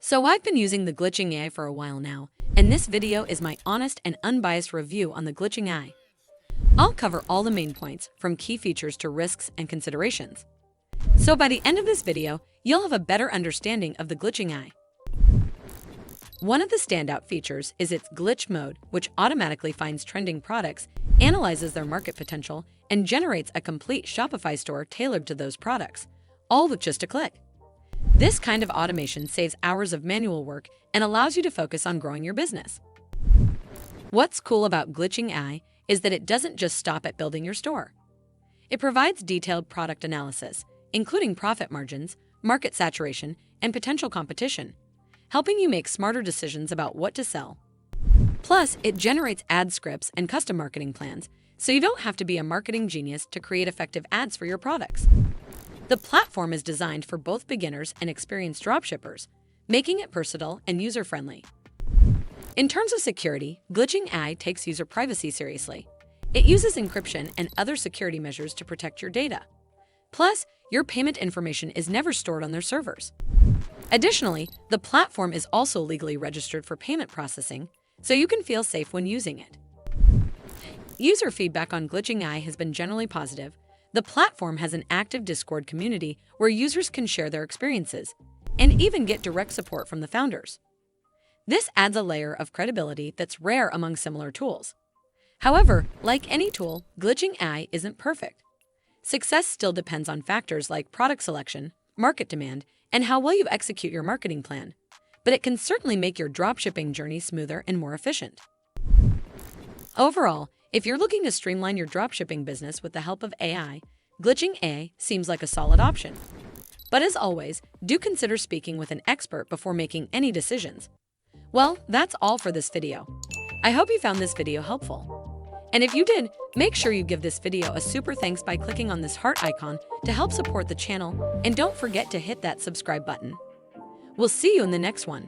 So I've been using the glitching AI for a while now, and this video is my honest and unbiased review on the glitching AI. I'll cover all the main points, from key features to risks and considerations. So by the end of this video, you'll have a better understanding of the glitching AI. One of the standout features is its glitch mode, which automatically finds trending products, analyzes their market potential, and generates a complete Shopify store tailored to those products, all with just a click. This kind of automation saves hours of manual work and allows you to focus on growing your business. What's cool about glitching AI is that it doesn't just stop at building your store. It provides detailed product analysis, including profit margins, market saturation, and potential competition, helping you make smarter decisions about what to sell. Plus, it generates ad scripts and custom marketing plans, so you don't have to be a marketing genius to create effective ads for your products. The platform is designed for both beginners and experienced dropshippers, making it versatile and user-friendly. In terms of security, glitching AI takes user privacy seriously. It uses encryption and other security measures to protect your data. Plus, your payment information is never stored on their servers. Additionally, the platform is also legally registered for payment processing, so you can feel safe when using it. User feedback on glitching AI has been generally positive. The platform has an active Discord community where users can share their experiences and even get direct support from the founders. This adds a layer of credibility that's rare among similar tools. However, like any tool, glitching AI isn't perfect. Success still depends on factors like product selection, market demand, and how well you execute your marketing plan. But it can certainly make your dropshipping journey smoother and more efficient. Overall, if you're looking to streamline your dropshipping business with the help of AI, glitching AI seems like a solid option. But as always, do consider speaking with an expert before making any decisions. Well, that's all for this video. I hope you found this video helpful. And if you did, make sure you give this video a super thanks by clicking on this heart icon to help support the channel, and don't forget to hit that subscribe button. We'll see you in the next one.